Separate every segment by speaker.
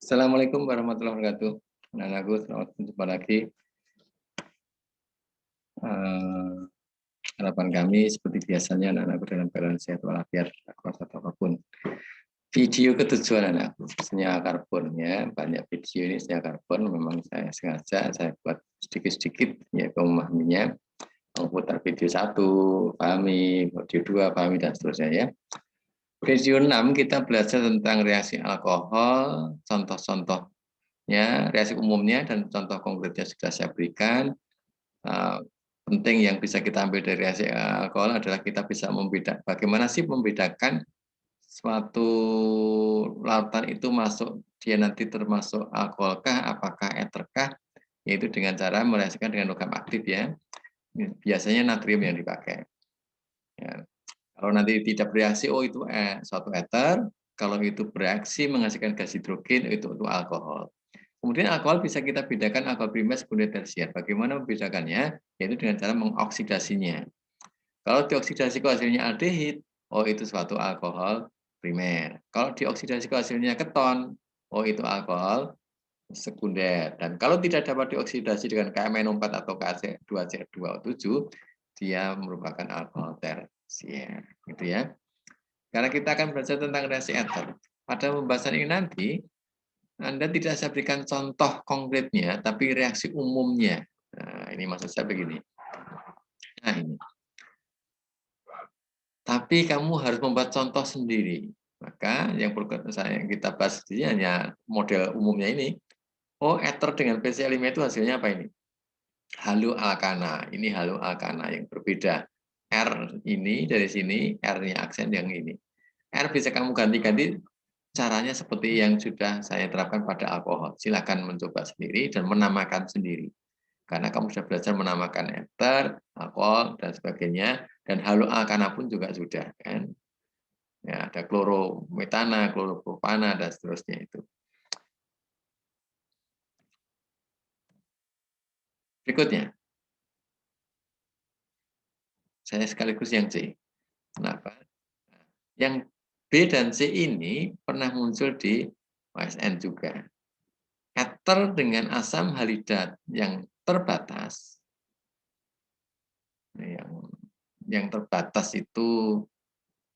Speaker 1: Assalamualaikum warahmatullahi wabarakatuh. Anak-anakku, selamat berjumpa lagi. Eh, Harapan kami seperti biasanya anak-anakku dalam keadaan sehat walafiat, kuasa apapun. Video ketujuan anakku, senyawa karbon ya, banyak video ini senyawa karbon. Memang saya sengaja saya buat sedikit-sedikit ya memahaminya. Memutar video 1, pahami, video 2, pahami dan seterusnya ya. Video 6 kita belajar tentang reaksi alkohol, contoh-contohnya, reaksi umumnya dan contoh konkretnya sudah saya berikan. Penting yang bisa kita ambil dari reaksi alkohol adalah kita bisa membedakan bagaimana sih membedakan suatu lautan itu masuk dia nanti termasuk alkoholkah, apakah eterkah, yaitu dengan cara mereaksikan dengan logam aktif ya. Biasanya natrium yang dipakai. Ya. Kalau nanti tidak bereaksi, oh itu suatu eter. Kalau itu bereaksi menghasilkan gas hidrogen, itu alkohol. Kemudian alkohol bisa kita bedakan alkohol primer, sekunder, tersier. Bagaimana membedakannya? Yaitu dengan cara mengoksidasinya. Kalau dioksidasi ke hasilnya aldehid, oh itu suatu alkohol primer. Kalau dioksidasi ke hasilnya keton, oh itu alkohol sekunder. Dan kalau tidak dapat dioksidasi dengan KMNO4 atau KC2CR2O7, dia merupakan alkohol tersier. Gitu ya. Karena kita akan belajar tentang reaksi eter. Pada pembahasan ini nanti, Anda tidak saya berikan contoh konkretnya, tapi reaksi umumnya. Nah, ini maksud saya begini. Nah, ini. Tapi kamu harus membuat contoh sendiri. Maka yang kita bahas di sini hanya model umumnya ini. Oh, ether dengan PCl5 itu hasilnya apa ini? Halo alkana. Ini halo alkana yang berbeda. R ini dari sini, R-nya aksen yang ini. R bisa kamu ganti-ganti caranya seperti yang sudah saya terapkan pada alkohol. Silakan mencoba sendiri dan menamakan sendiri. Karena kamu sudah belajar menamakan ether, alkohol, dan sebagainya. Dan halo alkana pun juga sudah. Kan? Ya, ada klorometana, kloropropana, dan seterusnya itu. Berikutnya. Saya sekaligus yang C. Kenapa? Yang B dan C ini pernah muncul di OSN juga. Ether dengan asam halidat yang terbatas, yang terbatas itu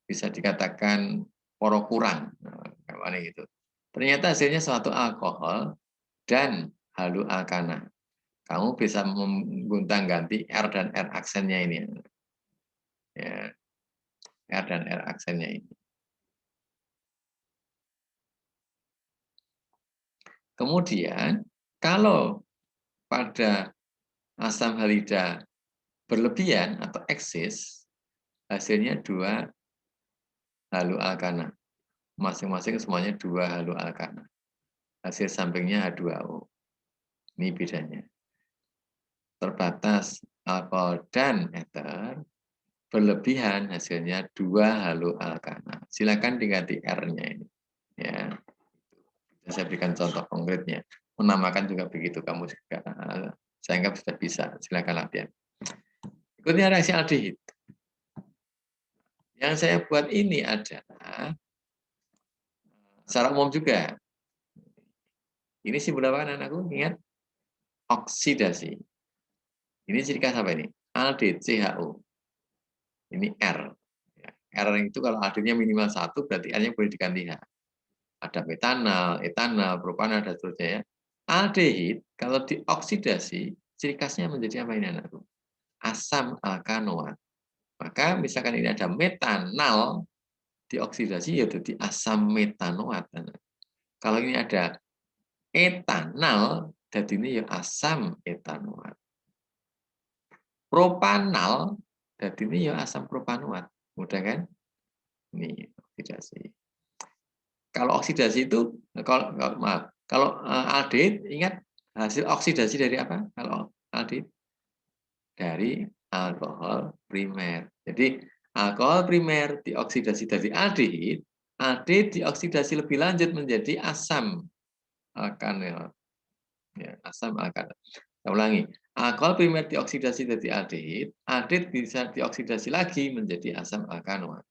Speaker 1: bisa dikatakan poro kurang, gitu. Ternyata hasilnya suatu alkohol dan halo alkana. Kamu bisa mengguntang-ganti R dan R aksennya ini, ya, R dan R aksennya ini. Kemudian kalau pada asam halida berlebihan atau eksis, hasilnya 2 halo alkana. Masing-masing semuanya 2 halo alkana. Hasil sampingnya H2O. Ini bedanya. Terbatas alkohol dan ether, berlebihan hasilnya 2 halo alkana. Silakan diganti R-nya ini. Ya. Saya berikan contoh konkretnya. Menamakan juga begitu kamu juga. Saya anggap sudah bisa. Silakan latihan. Berikutnya reaksi aldehid. Yang saya buat ini adalah secara umum juga. Ini simbol apa kan anakku? Ingat? Oksidasi. Ini ciri khas apa ini? Aldehid CHO. Ini R. R itu kalau aldehidnya minimal 1, berarti R-nya boleh diganti H. Ada metanal, etanal, propanal, dan seterusnya ya. Aldehid, kalau dioksidasi, ciri khasnya menjadi apa ini anakku? Asam alkanoat. Maka misalkan ini ada metanal, dioksidasi ya jadi asam metanoat. Kalau ini ada etanal, jadi ini ya asam etanoat. Propanal, jadi ini ya asam propanoat. Mudah kan? Ini oksidasi. Kalau oksidasi itu, kalau aldehid, ingat hasil oksidasi dari apa? Kalau aldehid dari alkohol primer. Jadi alkohol primer dioksidasi dari aldehid, aldehid dioksidasi lebih lanjut menjadi asam alkanil. Ya, asam alkanil. Saya ulangi, alkohol primer dioksidasi dari aldehid, aldehid bisa dioksidasi lagi menjadi asam alkanoat.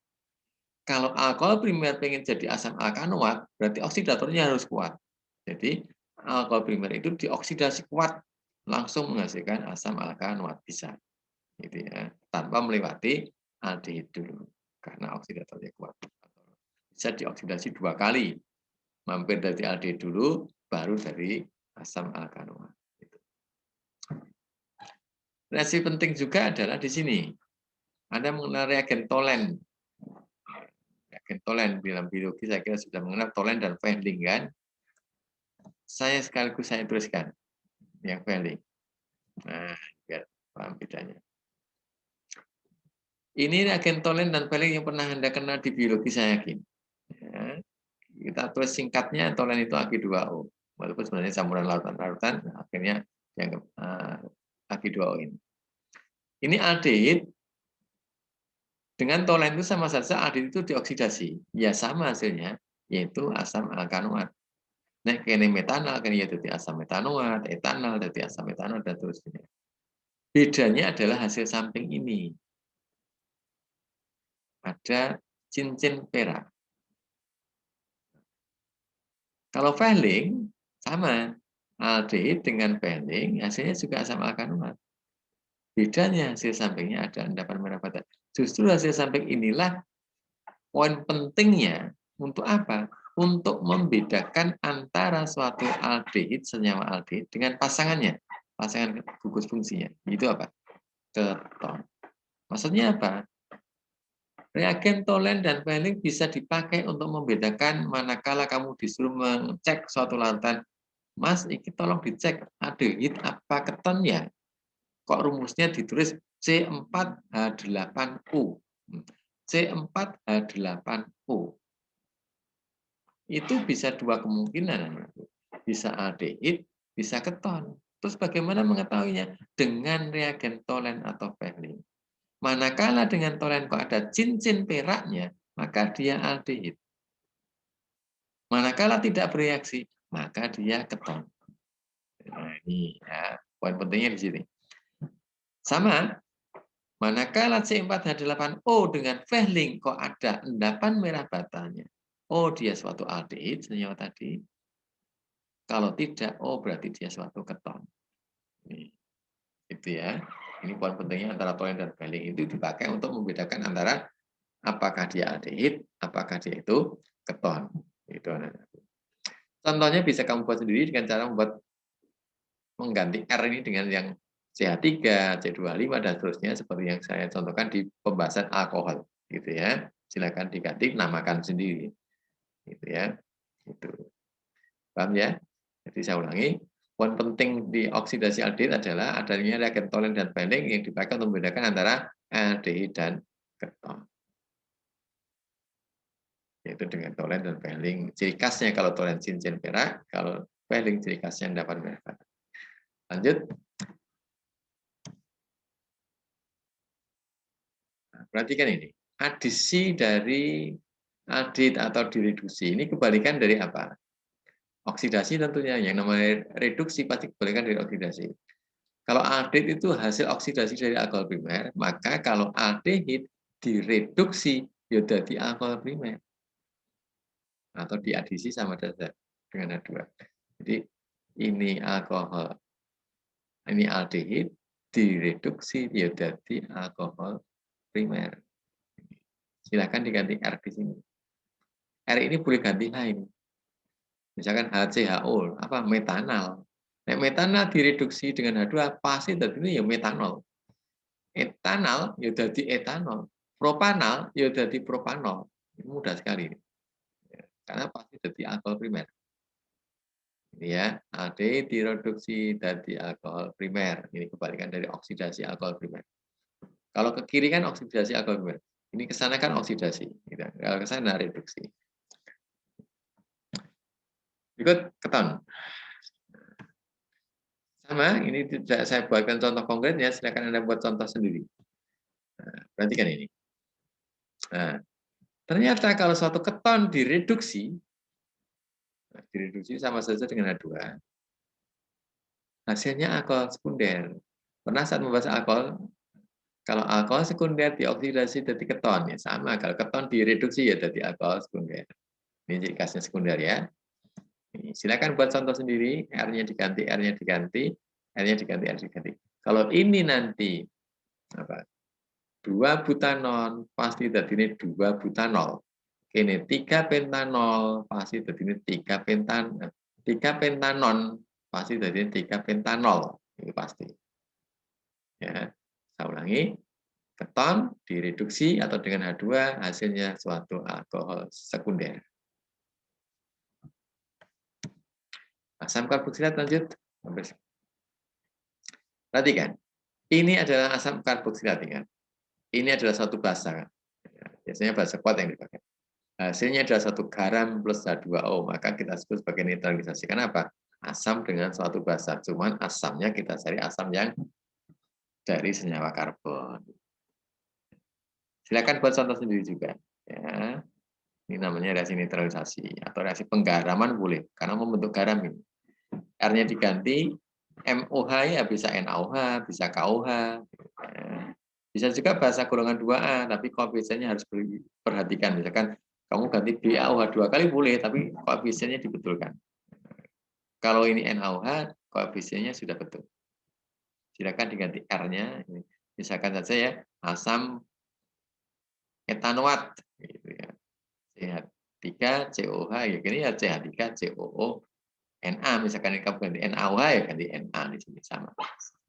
Speaker 1: Kalau alkohol primer pengen jadi asam alkanoat, berarti oksidatornya harus kuat. Jadi alkohol primer itu dioksidasi kuat, langsung menghasilkan asam alkanoat bisa, gitu ya, tanpa melewati aldehid dulu, karena oksidatornya kuat. Bisa dioksidasi 2 kali, mampir dari aldehid dulu, baru dari asam alkanoat. Gitu. Reaksi penting juga adalah di sini. Ada mengenal reagen tolen. Reagen tolen dalam biologi saya kira sudah mengenal tolen dan Fehling kan. Saya tuliskan yang Fehling. Nah, biar paham bedanya. Ini reagen tolen dan Fehling yang pernah Anda kenal di biologi saya yakin. Ya, kita tulis singkatnya tolen itu Ag2O. Walaupun sebenarnya campuran larutan-larutan, akhirnya dianggap Ag2O ini. Ini aldehid dengan tolen itu sama saja aldehid itu dioksidasi. Ya sama hasilnya, yaitu asam alkanoat. Nah, kene metanal, kene ya jadi asam metanoat, etanal, jadi asam metanoat, dan terusnya. Bedanya adalah hasil samping ini. Ada cincin perak. Kalau Fehling, sama. Aldehid dengan Fehling, hasilnya juga asam alkanoat. Bedanya hasil sampingnya ada endapan merah bata. Justru hasil samping inilah poin pentingnya untuk apa? Untuk membedakan antara suatu aldehid, senyawa aldehid, dengan pasangannya. Pasangan gugus fungsinya. Itu apa? Keton. Maksudnya apa? Reagen tolen dan Fehling bisa dipakai untuk membedakan manakala kamu disuruh mengecek suatu larutan. Mas, ini tolong dicek aldehid apa keton ya? Kok rumusnya ditulis C4H8O. C4H8O. Itu bisa 2 kemungkinan. Bisa aldehid, bisa keton. Terus bagaimana mengetahuinya? Dengan reagen tolen atau Fehling. Manakala dengan tolen kok ada cincin peraknya, maka dia aldehid. Manakala tidak bereaksi, maka dia keton. Nah, ini ya, poin pentingnya di sini. Sama, manakala C4H8O dengan Fehling kok ada endapan merah batanya. Oh, dia suatu aldehid, senyawa tadi. Kalau tidak, oh berarti dia suatu keton. Ini, itu ya. Ini poin pentingnya antara tolen dan Fehling itu dipakai untuk membedakan antara apakah dia aldehid, apakah dia itu keton. Itu. Contohnya bisa kamu buat sendiri dengan cara mengganti R ini dengan yang CH3, C25 dan seterusnya seperti yang saya contohkan di pembahasan alkohol, gitu ya. Silakan diganti, namakan sendiri, gitu ya. Itu. Paham ya? Jadi saya ulangi, poin penting di oksidasi aldehid adalah adanya reagen tolen dan Fehling yang dipakai untuk membedakan antara aldehid dan keton. Yaitu dengan tolen dan Fehling. Ciri khasnya kalau tolen cincin perak, kalau Fehling ciri khasnya endapan merah bata. Lanjut. Nah, perhatikan ini. Adisi dari aldehid atau direduksi ini kebalikan dari apa? Oksidasi tentunya. Yang namanya reduksi pasti kebalikan dari oksidasi. Kalau aldehid itu hasil oksidasi dari alkohol primer, maka kalau aldehid direduksi ya jadi alkohol primer. Atau diadisi sama saja dengan H2. Jadi ini alkohol, ini aldehid direduksi ya jadi alkohol primer. Silakan diganti R di sini. R ini boleh ganti lain. Misalkan HCHO, apa metanal. Nah, metanal direduksi dengan H2 pasti tadi ya metanol. Etanal ya jadi etanol. Propanal ya jadi propanol. Ini mudah sekali. Karena pasti jadi alkohol primer. Ini ya, aldehid direduksi dari alkohol primer. Ini kebalikan dari oksidasi alkohol primer. Kalau ke kiri kan oksidasi alkohol primer. Ini ke sana kan oksidasi. Kalau ke sana reduksi. Berikut keton. Sama, ini tidak saya buatkan contoh konkretnya, silakan Anda buat contoh sendiri. Nah, perhatikan ini. Nah, ternyata kalau suatu keton direduksi sama saja dengan H2, hasilnya alkohol sekunder. Pernah saat membahas alkohol, kalau alkohol sekunder dioksidasi jadi keton, ya sama. Kalau keton direduksi ya jadi alkohol sekunder. Ini ciri khasnya sekunder ya. Silakan buat contoh sendiri, R-nya diganti, R-nya diganti, R-nya diganti, R diganti. Kalau ini nanti apa? 2 butanon pasti tadi 2 butanol. Ini 3 pentanol pasti tadi 3 pentanon pasti tadi 3 pentanol. Itu pasti. Ya, saya ulangi. Keton direduksi atau dengan H2 hasilnya suatu alkohol sekunder. Asam karboksilat lanjut. Perhatikan, ini adalah asam karboksilat. Ini adalah satu basa. Biasanya basa kuat yang dipakai. Hasilnya adalah 1 garam plus H2O, maka kita sebut sebagai neutralisasi. Kenapa? Asam dengan suatu basa. Cuman asamnya kita cari asam yang dari senyawa karbon. Silakan buat contoh sendiri juga. Ya. Ini namanya reaksi neutralisasi atau reaksi penggaraman boleh karena membentuk garam ini. R-nya diganti MOH ya bisa NaOH, bisa KOH. Ya. Bisa juga bahasa golongan 2A, tapi koefisiennya harus diperhatikan. Misalkan kamu ganti BaOH 2 kali boleh, tapi koefisiennya dibetulkan. Kalau ini NaOH, koefisiennya sudah betul. Silakan diganti R-nya. Misalkan saja ya, asam etanoat. Gitu ya. CH3COH ya gini ya CH3COO Na misalkan kamu ganti NaOH ya ganti Na di sini sama.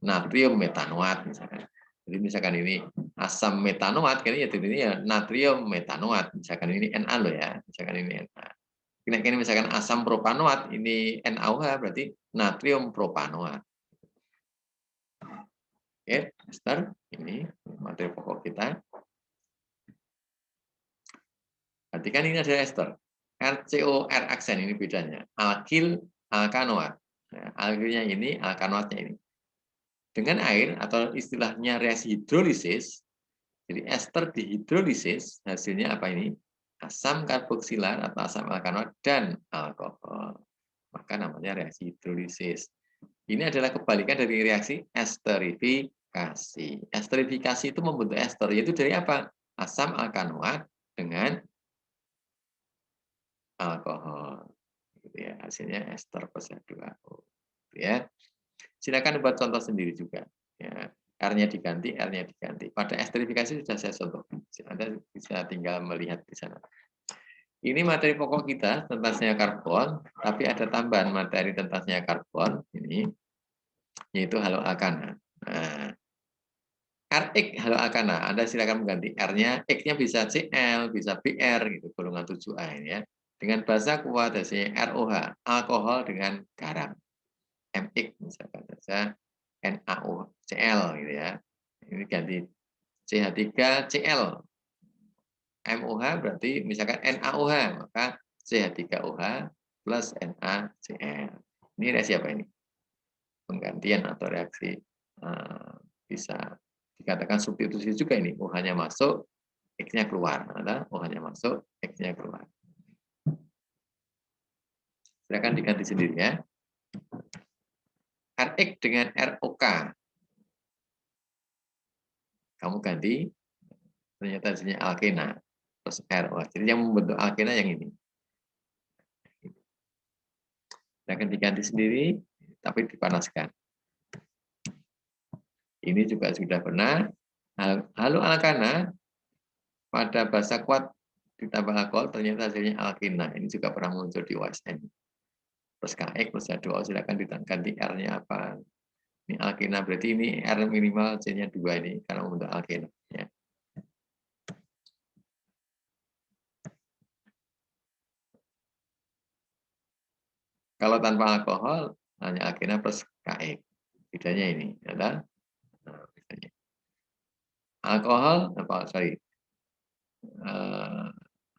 Speaker 1: Natrium metanoat misalkan. Jadi misalkan ini asam metanoat kan ya ini ya natrium metanoat. Misalkan ini Na loh ya. Misalkan ini Na. Ini misalkan asam propanoat ini NaOH berarti natrium propanoat. Oke, Esther, ini materi pokok kita. Perhatikan ini adalah ester. RCOR aksen ini bedanya. Alkil, alkanoat. Nah, alkilnya ini, alkanoatnya ini. Dengan air atau istilahnya reaksi hidrolisis, jadi ester dihidrolisis, hasilnya apa ini? Asam karboksilat atau asam alkanoat dan alkohol. Maka namanya reaksi hidrolisis. Ini adalah kebalikan dari reaksi esterifikasi. Esterifikasi itu membentuk ester, yaitu dari apa? Asam alkanoat dengan alkohol. Gitu ya. Hasilnya ester plus H2O. Gitu ya. Silakan buat contoh sendiri juga. Ya. R-nya diganti, R-nya diganti. Pada esterifikasi sudah saya contohkan. Anda bisa tinggal melihat di sana. Ini materi pokok kita tentang senyawa karbon, tapi ada tambahan materi tentang senyawa karbon ini, yaitu haloalkana. Nah, RX haloalkana, Anda silakan mengganti R-nya, X-nya bisa Cl, bisa Br, gitu, golongan 7A ini ya. Dengan basa kuat hasilnya ROH, alkohol dengan garam. MX misalkan saja NaOCl gitu ya. Ini ganti CH3Cl. MOH berarti misalkan NaOH, maka CH3OH plus NaCl. Ini reaksi apa ini? Penggantian atau reaksi bisa dikatakan substitusi juga ini. OH-nya masuk, X-nya keluar. Ada OH-nya masuk, X-nya keluar. Silakan diganti sendiri ya. RX dengan ROK. Kamu ganti, ternyata hasilnya alkena plus RO. Jadi yang membentuk alkena yang ini. Silakan diganti sendiri, tapi dipanaskan. Ini juga sudah pernah. Halo alkana, pada basa kuat ditambah alkohol, ternyata hasilnya alkena. Ini juga pernah muncul di OSN. Plus KX plus H2O, silakan diganti R-nya apa. Ini alkena, berarti ini R minimal C-nya 2 ini, karena membentuk alkena. Ya. Kalau tanpa alkohol, hanya alkena plus KX. Bedanya ini adalah alkohol,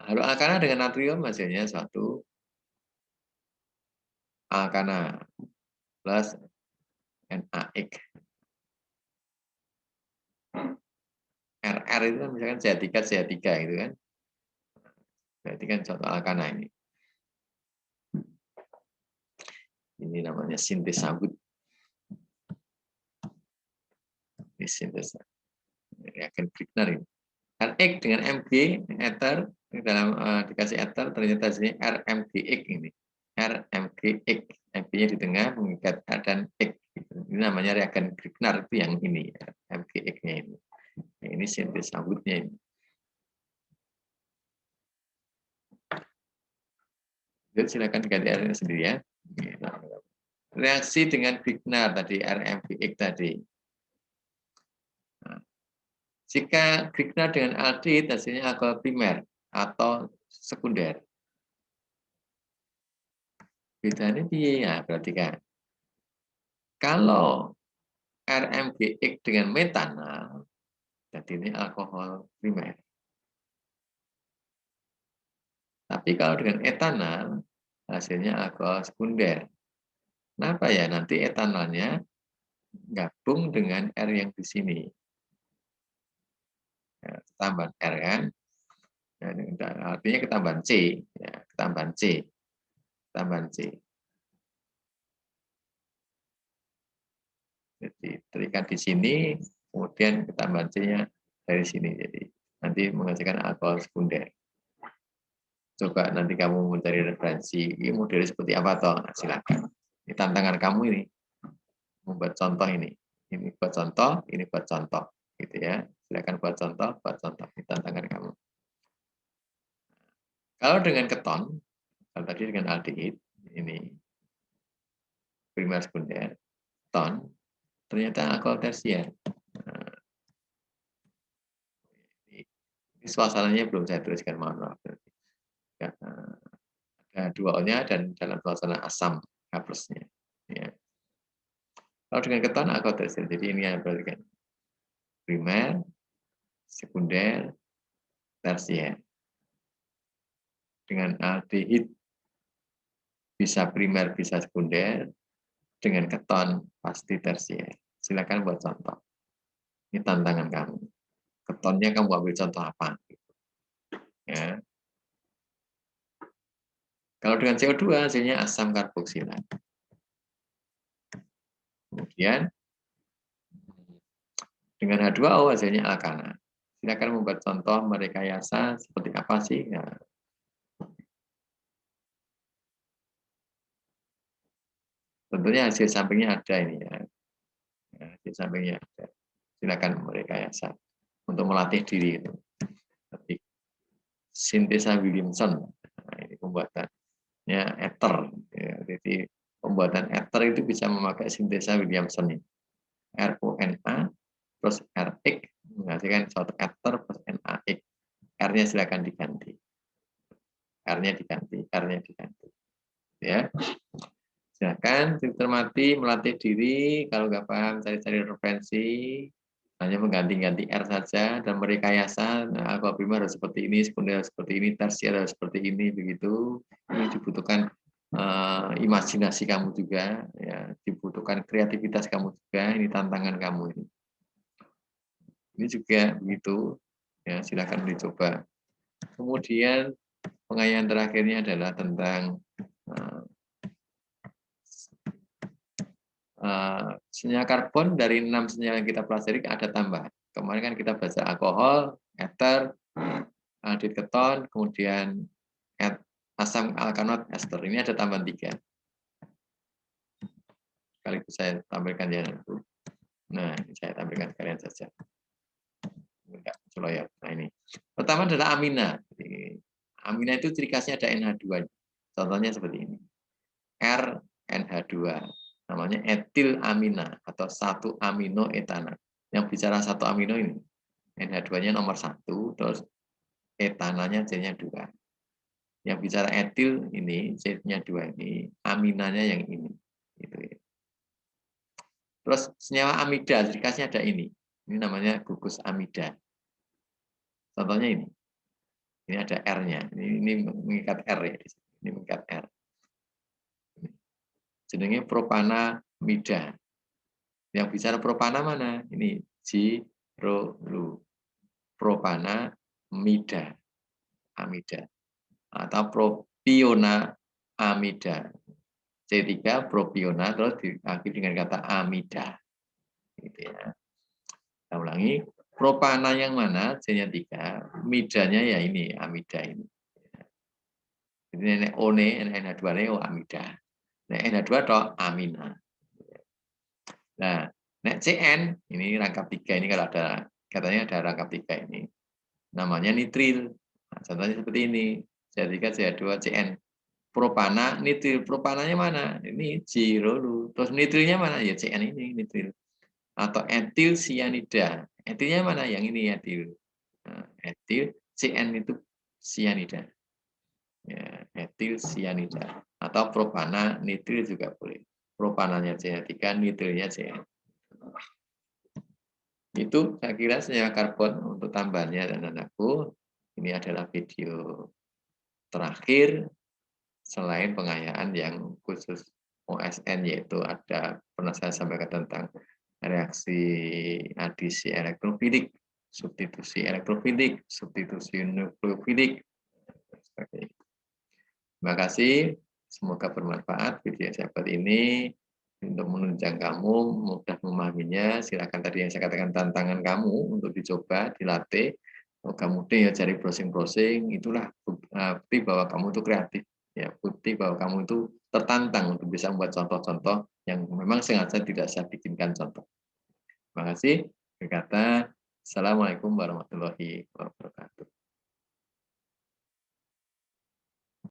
Speaker 1: halo alkana dengan natrium hasilnya satu alkana plus NaX. RR itu kan misalkan CH3 gitu kan. Berarti kan contoh alkana ini. Ini namanya sintes sabut. Ini sintes reagen Grignard ini. RX dengan Mg ether dalam dikasih ether ternyata hasilnya RMGX ini. RMGX. MG-nya di tengah mengikat R dan X. Ini namanya reagen Grignard, itu yang ini, MGX-nya ini. Ini sintesis sambutnya ini. Jadi silakan diganti R sendiri ya. Reaksi dengan Grignard tadi, RMGX tadi. Nah, jika Grignard dengan aldehid hasilnya alkohol primer atau sekunder. Bedanya ya, perhatikan. Kalau RMGX dengan metanal, jadi ini alkohol primer. Tapi kalau dengan etanal, hasilnya alkohol sekunder. Kenapa ya? Nanti etanolnya gabung dengan R yang di sini. Ya, ketambahan R kan. Ya, artinya ketambahan C. Ya, ketambahan C. Ketambahan C. Jadi terikat di sini, kemudian ketambahan C-nya dari sini. Jadi nanti menghasilkan alkohol sekunder. Coba nanti kamu mencari referensi, ini modelnya seperti apa toh? Nah, silakan. Ini tantangan kamu ini, membuat contoh ini. Ini buat contoh, ini buat contoh, gitu ya. Silakan buat contoh. Ini tantangan kamu. Kalau dengan keton, kalau tadi dengan aldehid, ini primer sekunder, keton, ternyata alkohol tersier. Nah, ini suasananya belum saya tuliskan, mohon maaf. Ya, ada dua O-nya dan dalam suasana asam H+-nya. Ya. Kalau dengan keton alkohol tersier, jadi ini yang perhatikan. Primer, sekunder, tersier. Dengan aldehid bisa primer, bisa sekunder. Dengan keton pasti tersier. Silakan buat contoh. Ini tantangan kamu. Ketonnya kamu ambil contoh apa? Ya. Kalau dengan CO2 hasilnya asam karboksilat. Kemudian dengan H2O hasilnya alkana. Silakan membuat contoh merekayasa seperti apa sih? Nah, tentunya hasil sampingnya ada ini ya. Hasil sampingnya ada. Silakan merekayasa untuk melatih diri itu. Tapi sintesa Williamson, nah, ini pembuatannya ether. Ya, jadi pembuatan ether itu bisa memakai sintesa Williamson ini. RONA plus RX menghasilkan suatu ether plus NaX. R-nya silakan diganti. R-nya diganti. Ya. Silakan cermati, melatih diri. Kalau nggak paham, cari-cari referensi. Hanya mengganti-ganti R saja dan merekayasa. Nah, alkohol primer harus seperti ini, sekunder seperti ini, tersier harus seperti ini, begitu. Ini dibutuhkan imajinasi kamu juga, ya, dibutuhkan kreativitas kamu juga. Ini tantangan kamu ini. Ini juga begitu. Ya, silakan dicoba. Kemudian pengayaan terakhirnya adalah tentang senyawa karbon dari 6 senyawa yang kita pelajari ada tambahan. Kemarin kan kita baca alkohol, ether, aldehid keton, kemudian asam alkanot ester. Ini ada tambahan 3. Sekaligus saya tampilkan ya. Nah, ini saya tampilkan sekalian saja. Enggak, ya. Nah, ini. Pertama adalah amina. Amina itu ciri khasnya ada NH2. Contohnya seperti ini. RNH2. Namanya etil amina atau 1 amino etana. Yang bicara 1 amino ini. NH2-nya nomor 1, terus etananya C-nya 2. Yang bicara etil ini, C-nya 2 ini, aminanya yang ini. Gitu ya. Terus senyawa amida, ciri khasnya ada ini. Ini namanya gugus amida. Contohnya ini. Ini ada R-nya. Ini mengikat R ya. Ini mengikat R. Jenenge propanamida. Yang bicara propana mana? Ini G-ro-lu. Propanamida. Amida. Atau propiona amida. C3 propiona terus diakhiri dengan kata amida. Gitu ya. Kita ulangi. Propana yang mana? C-nya 3. Midanya ya ini, amida ini. Jadi nek one, NH2 ne amida. Nek NH2 tok amina. Nah, nek CN ini rangkap 3 ini kalau ada katanya ada rangkap 3 ini. Namanya nitril. Nah, contohnya seperti ini. CH3, CH2, CN. Propana, nitril. Propananya mana? Ini G-rolu. Terus nitrilnya mana? Ya CN ini, nitril. Atau etil sianida. Etilnya mana? Yang ini etil. Nah, etil, CN itu sianida. Ya, etil sianida. Atau propana, nitril juga boleh. Propananya CH3, nitrilnya CN. Itu saya kira senyawa karbon untuk tambahannya dan anakku. Ini adalah video terakhir selain pengayaan yang khusus OSN, yaitu ada pernah saya sampaikan tentang reaksi adisi elektrofilik, substitusi nukleofilik. Terima kasih. Semoga bermanfaat video yang saya buat ini untuk menunjang kamu mudah memahaminya. Silakan tadi yang saya katakan tantangan kamu untuk dicoba, dilatih. Kalau kamu ya cari browsing-browsing, itulah bukti bahwa kamu itu kreatif. Ya, bukti bahwa kamu itu tertantang untuk bisa membuat contoh-contoh yang memang sengaja tidak saya bikinkan contoh. Terima kasih. Berkata, Assalamualaikum warahmatullahi wabarakatuh.